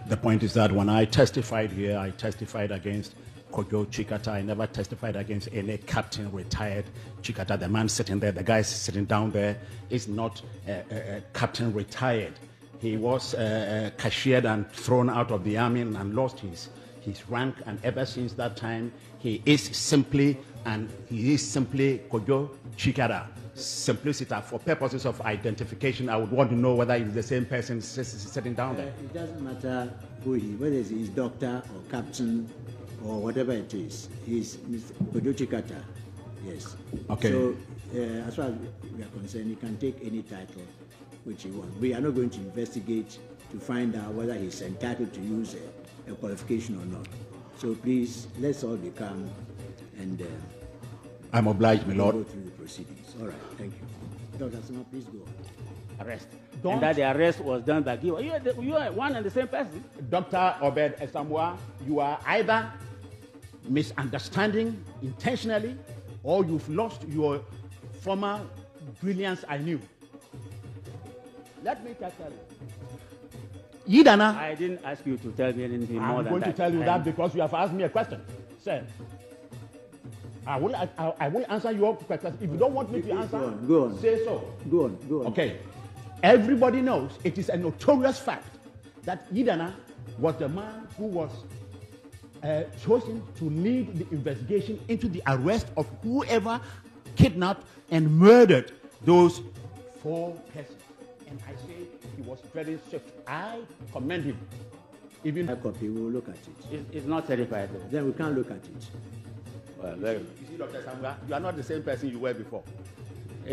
The point is that when I testified here, I testified against Kojo Tsikata. I never testified against any captain retired Tsikata. The man sitting there, the guy sitting down there is not a captain retired. He was cashiered and thrown out of the army and lost his rank. And ever since that time, he is simply Kojo Tsikata. Simplicity. For purposes of identification, I would want to know whether it's the same person sitting down there. It doesn't matter whether he's doctor or captain or whatever it is. He's Mr. Kojo Tsikata. Yes. Okay. So, as far as we are concerned, he can take any title which he wants. We are not going to investigate to find out whether he's entitled to use a qualification or not. So please, let's all be calm and I'm obliged, my lord. Go through the proceedings. All right, thank you. Dr. Sama, please go on. Arrest. And that the arrest was done by Giwa. You are one and the same person. Dr. Obed Esamwa, you are either misunderstanding intentionally or you've lost your former brilliance I knew. Let me tell you. Yidana. I didn't ask you to tell me anything more than that. I'm going to tell you that because you have asked me a question. Sir, I will answer your question. If you don't want me to answer, go on. Say so. Go on. Okay. Everybody knows it is a notorious fact that Yidana was the man who was chosen to lead the investigation into the arrest of whoever kidnapped and murdered those 4 persons. And I say he was very swift. I commend him. Even a copy, we will look at it. It's not certified. Then we can't look at it. Well, very you see, Dr. Samga, you are not the same person you were before.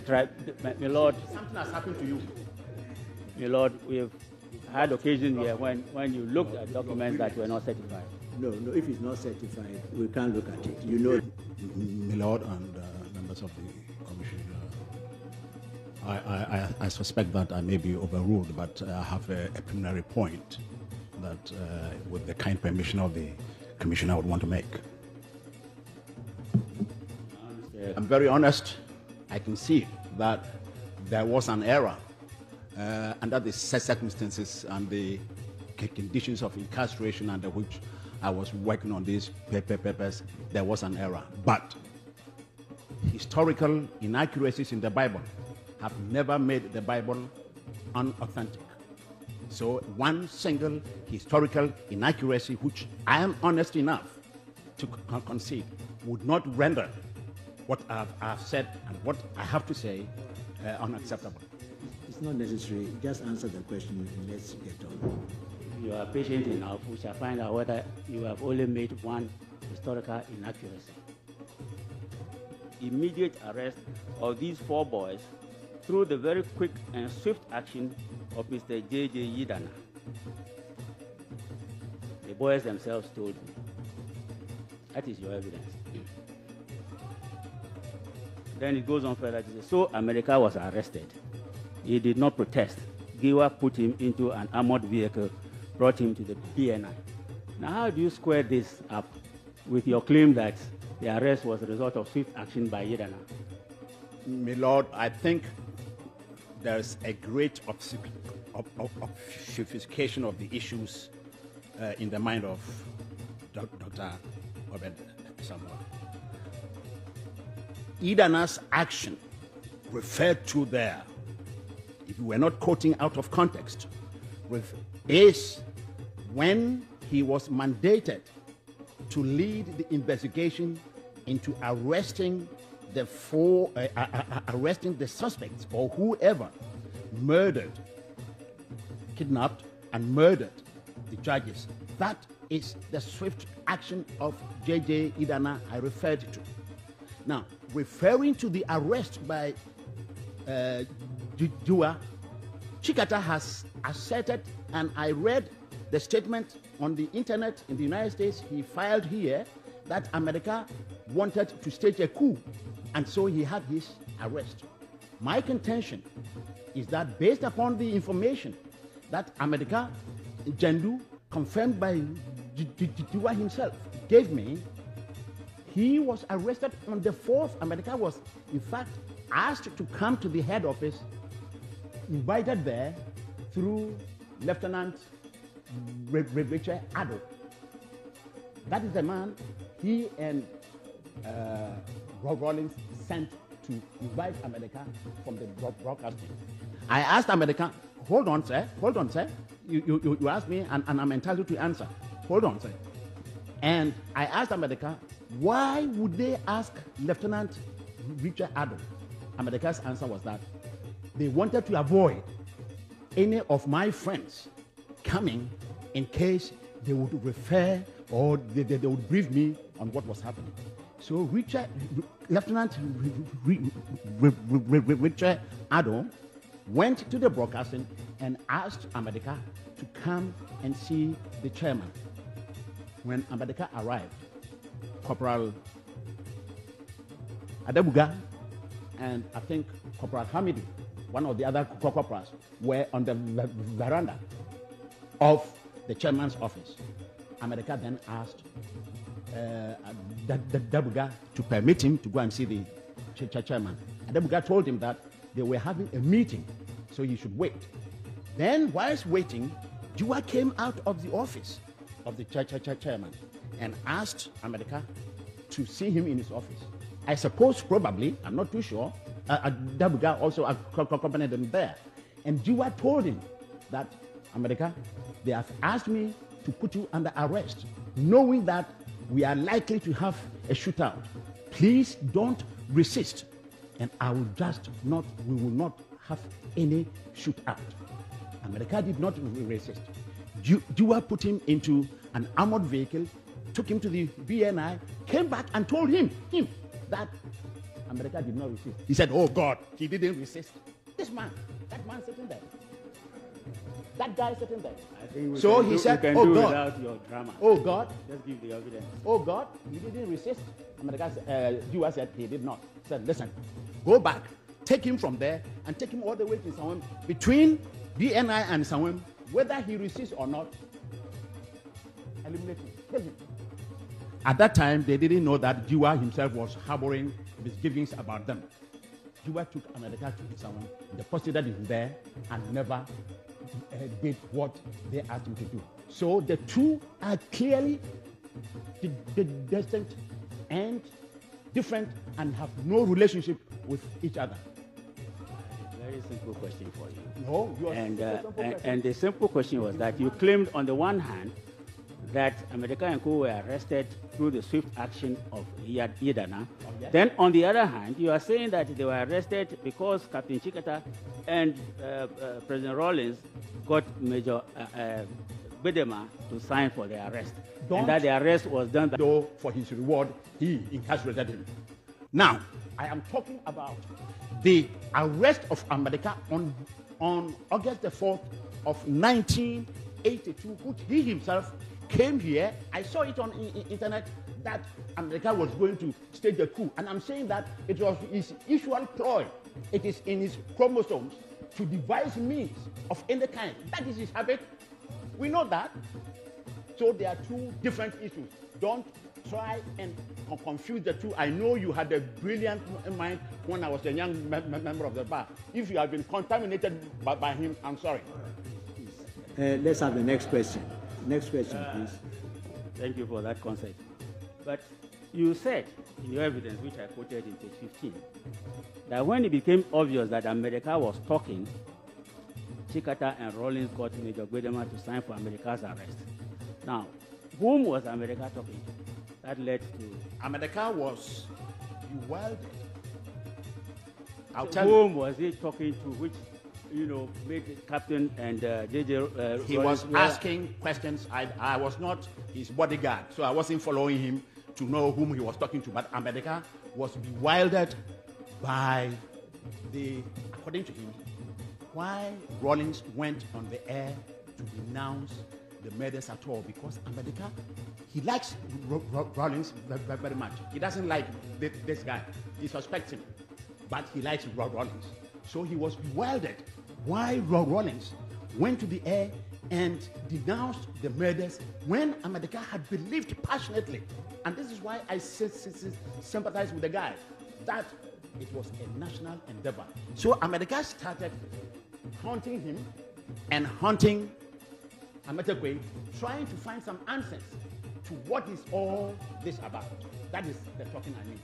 My lord. Something has happened to you. My lord, we've had occasion here when you looked at documents that were not certified. No, if it's not certified, we can't look at it. You know. My lord and members of the commission, I suspect that I may be overruled, but I have a preliminary point that, with the kind permission of the commission, I would want to make. I'm very honest. I can see that there was an error under the circumstances and the conditions of incarceration under which I was working on these papers. There was an error, but historical inaccuracies in the Bible have never made the Bible unauthentic. So one single historical inaccuracy, which I am honest enough to concede, would not render what I've said and what I have to say unacceptable. It's not necessary. Just answer the question and let's get on. You are patient enough, we shall find out whether you have only made one historical inaccuracy. Immediate arrest of these 4 boys through the very quick and swift action of Mr. J.J. Yidana. The boys themselves told me. That is your evidence. Then it goes on further to say, so America was arrested. He did not protest. Giwa put him into an armored vehicle, brought him to the PNI. Now, how do you square this up with your claim that the arrest was a result of swift action by Yidana? My lord, I think there's a great sophistication of the issues in the mind of Dr. Obed Samuel. Yidana's action referred to there, if we were not quoting out of context, is when he was mandated to lead the investigation into arresting the suspects or whoever kidnapped and murdered the judges. That is the swift action of J.J. Yidana I referred to. Now, referring to the arrest by Jua, Tsikata has asserted, and I read the statement on the internet in the United States he filed here, that America wanted to stage a coup, and so he had his arrest. My contention is that based upon the information that America Jendu, confirmed by Jua himself, gave me, he was arrested on the 4th. America was, in fact, asked to come to the head office, invited there through Lieutenant Richard Addo. That is the man he and Rawlings sent to invite America from the broadcasting. I asked America, hold on, sir. You asked me, and I'm entitled to answer. Hold on, sir. And I asked America, why would they ask Lieutenant Richard Addo? America's answer was that they wanted to avoid any of my friends coming in case they would refer or they would brief me on what was happening. So Lieutenant Richard Addo went to the broadcasting and asked America to come and see the chairman. When America arrived, Corporal Adabuga and I think Corporal Hamidi, one of the other corporals, were on the veranda of the chairman's office. America then asked Adabuga to permit him to go and see the chairman. Adabuga told him that they were having a meeting, so he should wait. Then, whilst waiting, Jua came out of the office of the chairman and asked America to see him in his office. I suppose, probably, I'm not too sure, Adabuga also accompanied them there. And Jua told him that, America, they have asked me to put you under arrest, knowing that we are likely to have a shootout. Please don't resist, and we will not have any shootout. America did not resist. Jua put him into an armored vehicle, took him to the BNI, came back and told him that America did not resist. He said, oh God, he didn't resist. That man sitting there. That guy sitting there. I think he said, oh God. Without your drama. Oh God. Just give the evidence. Oh God, he didn't resist. America Jua said he did not. He said, listen, go back, take him from there and take him all the way to Sawem. Between BNI and Sawem, whether he resists or not, eliminate him. At that time, they didn't know that Jua himself was harboring misgivings about them. Jua took America to Sawem, deposited him there, and never did what they asked him to do. So the two are clearly distinct and different and have no relationship with each other. Very simple question for you. No, you are and the simple question was that you claimed on the one hand that America and Co were arrested through the swift action of Yedana. Oh, yes. Then on the other hand, you are saying that they were arrested because Captain Tsikata and President Rawlings got Major Bedema to sign for the arrest. And that the arrest was done by... Though for his reward, he incarcerated him. Now, I am talking about the arrest of America on August the 4th of 1982, which he himself came here. I saw it on internet that America was going to stage a coup. And I'm saying that it was his usual ploy. It is in his chromosomes to devise means of any kind. That is his habit. We know that. So there are two different issues. Don't try and confuse the two. I know you had a brilliant mind when I was a young member of the bar. If you have been contaminated by him, I'm sorry. Let's have the next question. Next question, please. Thank you for that concept. But you said in your evidence, which I quoted in page 15, that when it became obvious that America was talking, Tsikata and Rawlings got Major Bedema to sign for America's arrest. Now, whom was America talking to? That led to... America was bewildered. Whom was he talking to, which, made the captain and JJ... he was asking questions. I was not his bodyguard, so I wasn't following him to know whom he was talking to. But America was bewildered by according to him, why Rawlings went on the air to denounce the murders at all, because America, he likes Rawlings very much. He doesn't like this guy. He suspects him, but he likes Rawlings. So he was bewildered why Rawlings went to the air and denounced the murders when America had believed passionately. And this is why I sympathize with the guy, that it was a national endeavor. So America started hunting him and hunting Ametekwe, trying to find some answers to what is all this about. That is the talking I mean.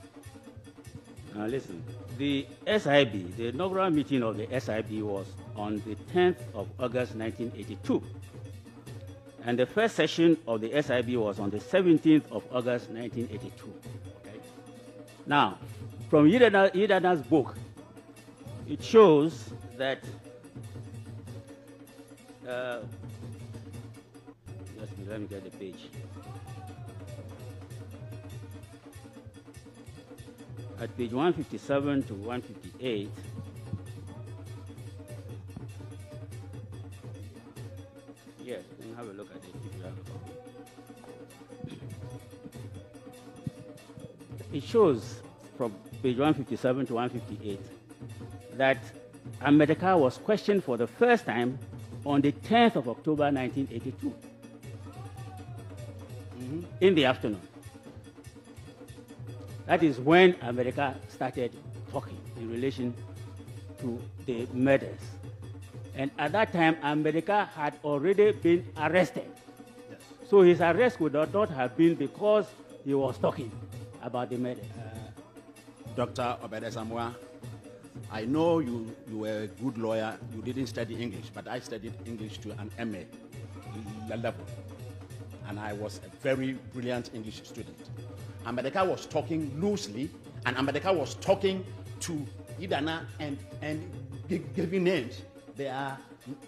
Now listen, the SIB, the inaugural meeting of the SIB was on the 10th of August 1982. And the first session of the SIB was on the 17th of August 1982. Okay? Now, from Yidana's book, it shows that let me get the page. At page 157 to 158, yes, you can have a look at it if you have a copy. It shows from page 157 to 158 that America was questioned for the first time on the 10th of October 1982 in the afternoon. That is when America started talking in relation to the murders. And at that time, America had already been arrested. Yes. So his arrest would not have been because he was talking about the murders. Dr. Obedesamwa, I know you were a good lawyer. You didn't study English, but I studied English to an MA level. And I was a very brilliant English student. America was talking loosely, and America was talking to Idana and giving names. There are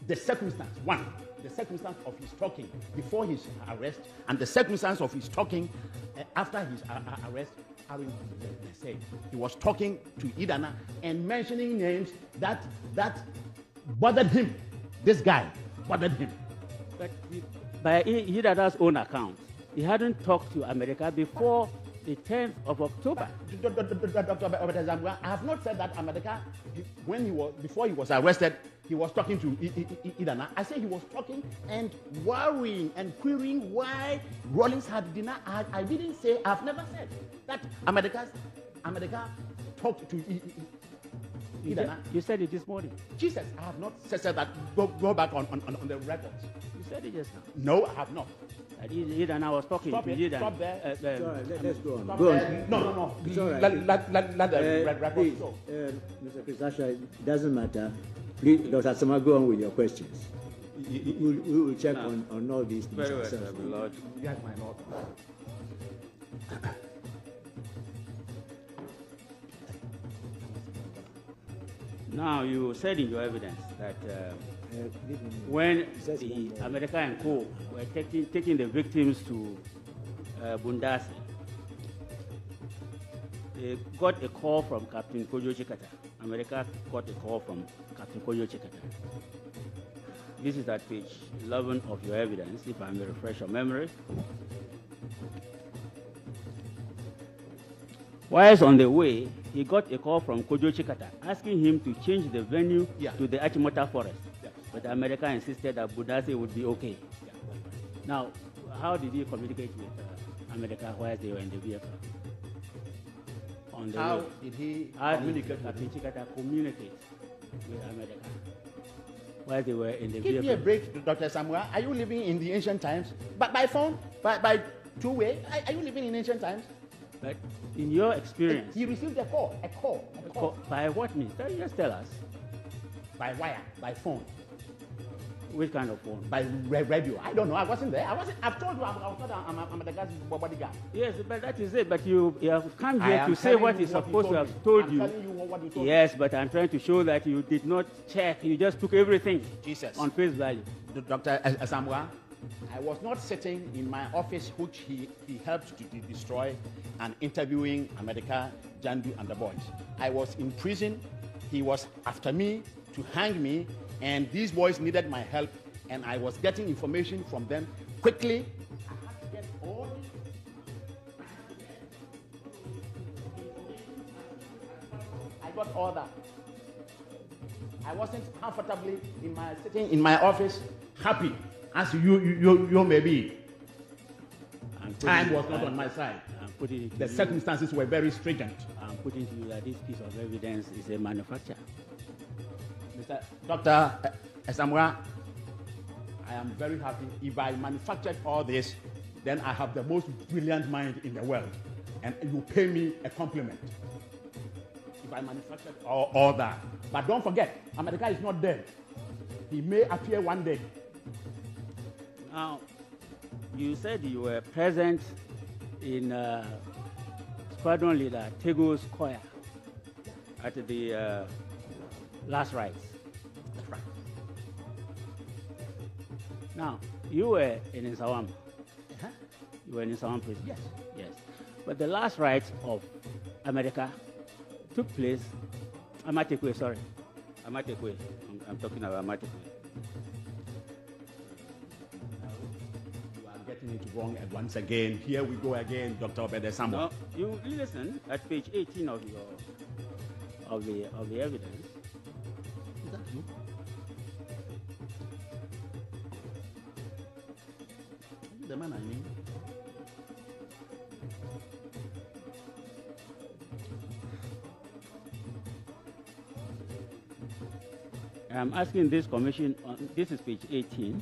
the circumstance. One, the circumstance of his talking before his arrest, and the circumstance of his talking after his arrest are in the same. He was talking to Idana and mentioning names that bothered him. This guy bothered him. But by Idana's own account, he hadn't talked to America before the 10th of October. Dr. I have not said that America, before he was arrested, he was talking to Idana. I say he was talking and worrying and querying why Rawlings had denied. I didn't say, I've never said that America talked to Idana. You said it this morning. Jesus, I have not said that. Go back on the records. You said it just now. No, I have not. Idana was talking to Idana. Stop there. Let's go on. Go on. No. It's all right. Let the record show. Mr. Christasha, it doesn't matter. Please, Dr. Sama, go on with your questions. We will check on all these things. Very well, my Lord. Yes, my Lord. Now, you said in your evidence that when the America and Co. were taking the victims to Bundasi, they got a call from Captain Kojo Tsikata. America got a call from Captain Kojo Tsikata. This is at page 11 of your evidence, if I may refresh your memory. Whilst on the way, he got a call from Kojo Tsikata asking him to change the venue to the Achimota forest. But America insisted that Bundasi would be okay. Now, how did he communicate with America while they were in the vehicle? How did he communicate? Captain Tsikata communicate with America while they were in the vehicle? Give me a break, Dr. Samuel. Are you living in the ancient times? But by phone? By two-way? Are you living in ancient times? But in your experience... He received a call. By what means? Just tell us. By wire, by phone. Which kind of phone? By radio. I don't know. I wasn't there. I've told you I'm the guy's bodyguard. Yes, but that is it. But you have come here to say what he's supposed to have told you. I'm telling you what he told me. Yes, but I'm trying to show that you did not check. You just took everything on face value. Dr. Asamoah, I was not sitting in my office, which he helped to destroy, and interviewing America, Jandu, and the boys. I was in prison. He was after me to hang me, and these boys needed my help, and I was getting information from them quickly. I had to get all I got all that. I wasn't comfortably sitting in my office, happy as you may be. Time was not on my side. The circumstances were very stringent. I'm putting to you that this piece of evidence is a manufacture. Dr. Asamoah, I am very happy. If I manufactured all this, then I have the most brilliant mind in the world. And you pay me a compliment. If I manufactured all that. But don't forget, America is not dead. He may appear one day. Now, you said you were present in Squadron Leader Tego's choir at the last rites. That's right. Now, you were in Nsawam. Uh-huh. You were in Nsawam prison. Yes. Yes. But the last rites of America took place, Amatekwe, sorry. Amatekwe. I'm talking about Amatekwe. You are getting it wrong and once again. Here we go again, Dr. Obede Samuel. No, you listen at page 18 of the evidence. Is that you? Are you the man I knew? I'm asking this commission, this is page 18.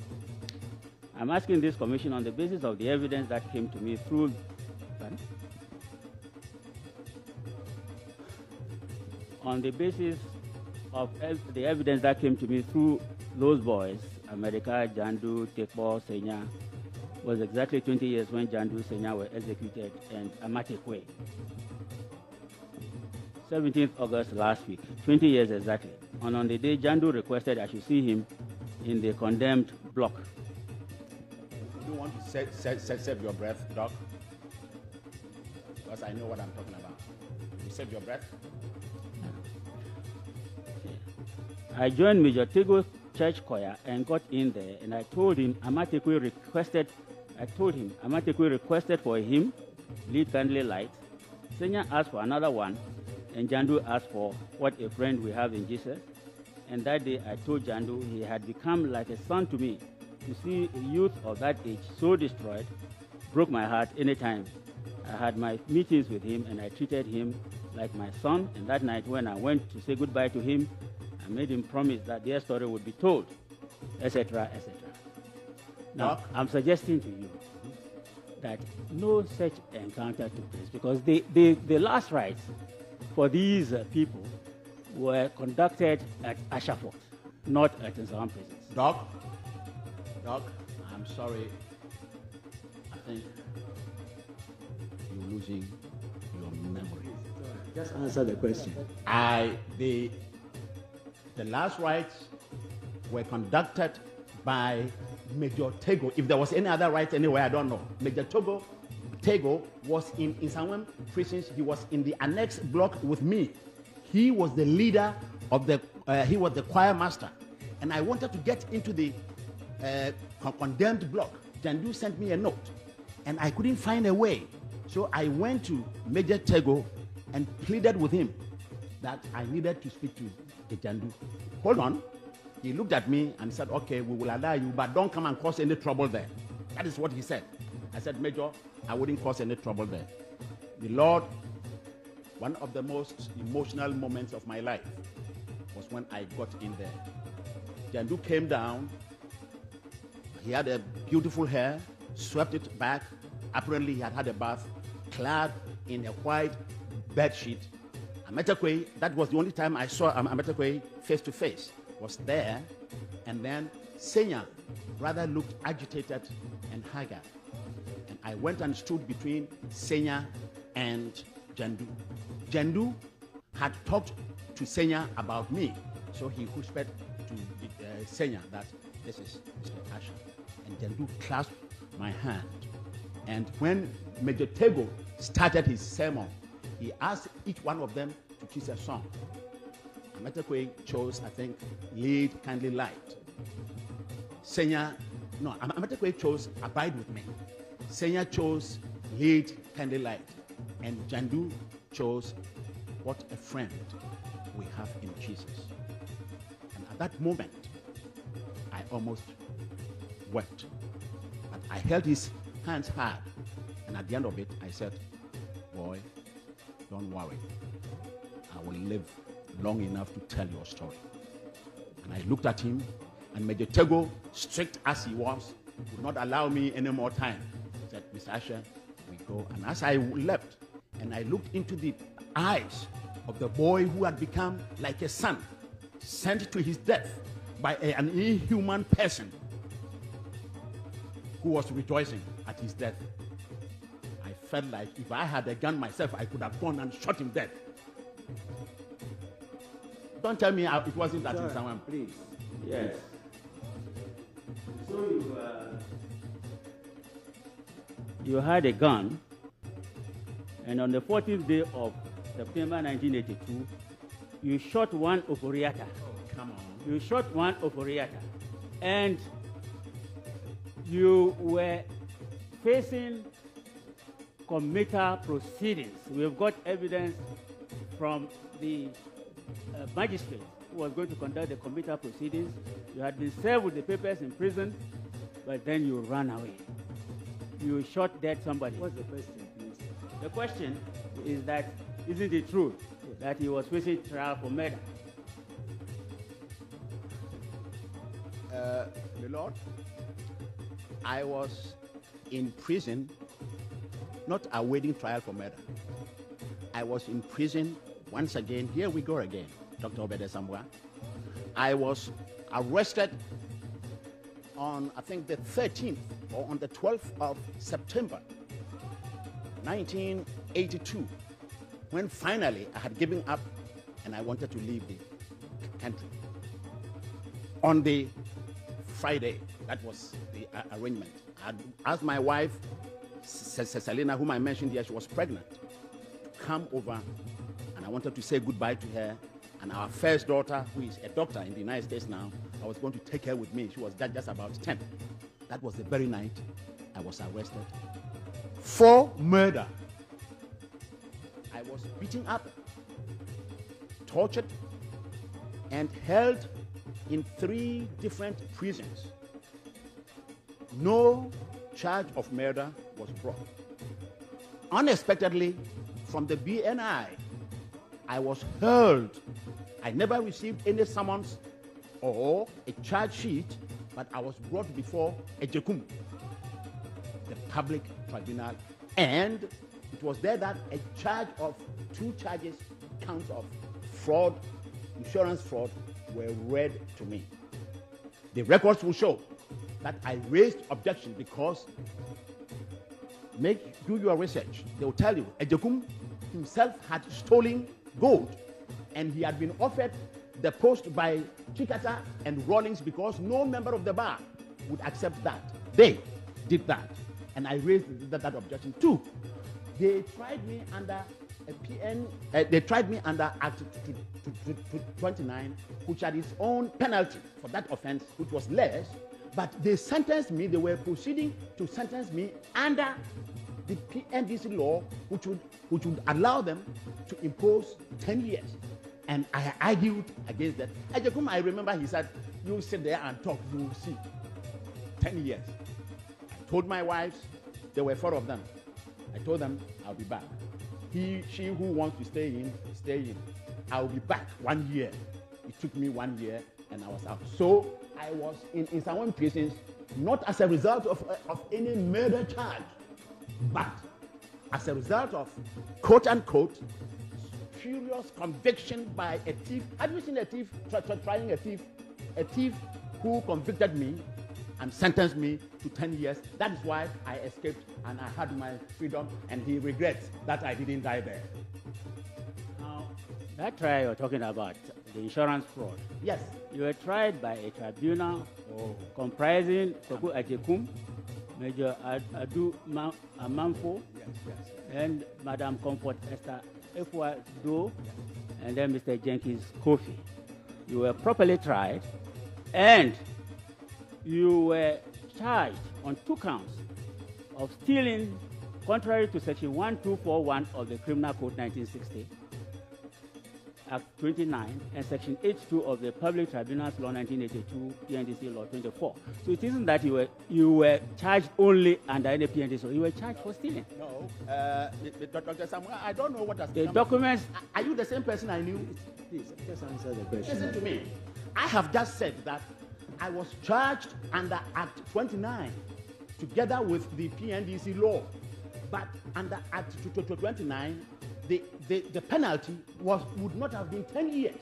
I'm asking this commission on the basis of the evidence that came to me through, on the basis of the evidence that came to me through those boys, America, Jandu, Tekbo, Senya, was exactly 20 years when Jandu, Senya were executed, and Amatekwe. 17th August last week, 20 years exactly. And on the day Jandu requested I should see him in the condemned block. You don't want to save your breath, Doc? Because I know what I'm talking about. You save your breath? I joined Major Tego church choir and got in there, and I told him Amatekwe requested for him, lead candle light. Senya asked for another one, and Jandu asked for what a friend we have in Jesus. And that day I told Jandu he had become like a son to me. To see a youth of that age so destroyed broke my heart anytime. I had my meetings with him and I treated him like my son. And that night when I went to say goodbye to him, I made him promise that their story would be told, etc., etc. Now, I'm suggesting to you that no such encounter took place because the last rites for these people were conducted at Ashaford, not at Nsawam prisons. Doc, I'm sorry. I think you're losing your memory. Just answer the question. The last rites were conducted by Major Tego. If there was any other rites anywhere, I don't know. Major Tego was in Nsawam prisons. He was in the annex block with me. He was the leader of he was the choir master. And I wanted to get into the condemned block. Jandu sent me a note, and I couldn't find a way. So I went to Major Tego and pleaded with him that I needed to speak to the Jandu. Hold on. He looked at me and said, okay, we will allow you, but don't come and cause any trouble there. That is what he said. I said, Major, I wouldn't cause any trouble there. The Lord, one of the most emotional moments of my life was when I got in there. Jandu came down. He had a beautiful hair, swept it back. Apparently, he had had a bath, clad in a white bed sheet. Amatekwe, that was the only time I saw Amatekwe face to face, was there. And then Senya rather looked agitated and haggard. And I went and stood between Senya and Jandu. Jandu had talked to Senya about me, so he whispered to Senya that this is Mr. Asha. And Jandu clasped my hand. And when Major Tego started his sermon, he asked each one of them to choose a song. Amatekwe chose, I think, Lead Kindly Light. Amatekwe chose Abide With Me. Senya chose Lead Kindly Light. And Jandu chose What a Friend We Have in Jesus. And at that moment, I almost wept. But I held his hands hard. And at the end of it, I said, boy, don't worry. I will live long enough to tell your story. And I looked at him, And Major Tego, strict as he was, would not allow me any more time. He said, Mr. Asher, we go. And as I left, and I looked into the eyes of the boy who had become like a son, sent to his death by an inhuman person who was rejoicing at his death, I felt like if I had a gun myself, I could have gone and shot him dead. Don't tell me it wasn't that in someone, please. Yes. So you had a gun, and on the 14th day of September 1982, you shot one operator. Oh, come on. You shot one operator, and you were facing committer proceedings. We've got evidence from the magistrate who was going to conduct the committer proceedings. You had been served with the papers in prison, but then you ran away. You shot dead somebody. What's the question, please? The question is that, isn't it true that he was facing trial for murder? The Lord, I was in prison, not awaiting trial for murder. I was in prison once again. Here we go again, Dr. Obede Samwa. I was arrested on, I think, the 13th or on the 12th of September, 1982, when finally I had given up and I wanted to leave the country. On the Friday, that was the arrangement. I had asked my wife, Selina, whom I mentioned here, she was pregnant, to come over, and I wanted to say goodbye to her. And our first daughter, who is a doctor in the United States now, I was going to take her with me. She was just about 10. That was the very night I was arrested for murder. I was beaten up, tortured, and held in 3 different prisons. No charge of murder was brought. Unexpectedly, from the BNI, I was hurled. I never received any summons or a charge sheet, but I was brought before a Jekum, the public tribunal, and it was there that a charge of 2 charges, counts of fraud, insurance fraud, were read to me. The records will show that I raised objection because, do your research, they will tell you, Ejekum himself had stolen gold, and he had been offered the post by Tsikata and Rawlings because no member of the bar would accept that. They did that, and I raised that objection too. They tried me under a PN, they tried me under Act 29, which had its own penalty for that offense, which was less, but they sentenced me, they were proceeding to sentence me under the PNDC law, which would allow them to impose 10 years. And I argued against that. I remember he said, you sit there and talk, you will see. 10 years. I told my wives, there were 4 of them. I told them, I'll be back. She who wants to stay in, stay in. I'll be back 1 year. It took me 1 year and I was out. So I was in some prisons, not as a result of any murder charge, but as a result of, quote unquote, furious conviction by a thief. Have you seen a thief trying a thief? A thief who convicted me and sentenced me to 10 years. That is why I escaped and I had my freedom, and he regrets that I didn't die there. Now, that trial you're talking about, the insurance fraud. Yes. You were tried by a tribunal comprising Toku Ajekum, Major Adu Amanfo, and Madam Comfort Esther Efwa Do, and then Mr. Jenkins Kofi. You were properly tried, and you were charged on 2 counts of stealing, contrary to Section 1241 of the Criminal Code 1960, Act 29, and Section H2 of the Public Tribunals Law 1982, PNDC Law 24. So it isn't that you were charged only under any PNDC law. You were charged for stealing. No, Dr. Samuel, I don't know what has the documents. Are you the same person I knew? Please, just answer the question. Listen to me. I have just said that I was charged under Act 29 together with the PNDC law. But under Act 29, the penalty would not have been 10 years.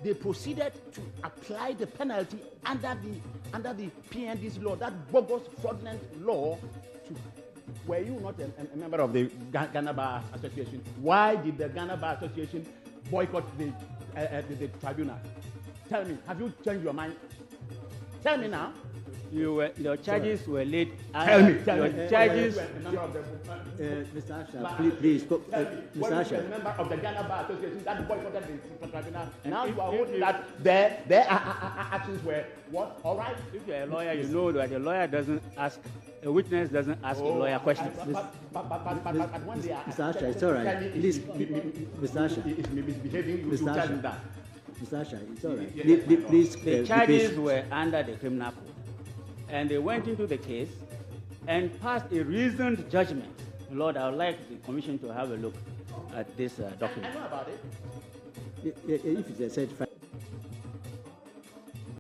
They proceeded to apply the penalty under the PNDC law, that bogus, fraudulent law. Were you not a member of the Ghana Bar Association? Why did the Ghana Bar Association boycott the tribunal? Tell me, have you changed your mind? Tell me now. Your charges were laid. Tell me. Your charges. Mr. Asha, please. Mr. Asha. A member of the Ghana Bar Association that boycotted the tribunal. Now you are holding that their actions were what? All right. If you're a lawyer, you know that a lawyer doesn't ask. A witness doesn't ask a lawyer questions. But when they are Mr. Asha, it's all right. Please, Mr. Asha. Is misbehaving, you Mr. tell him Asha. that. Mr. Asha, it's all right. Please, The charges were under the criminal code, and they went into the case and passed a reasoned judgment. Lord, I would like the commission to have a look at this document. I know about it. If it's a certified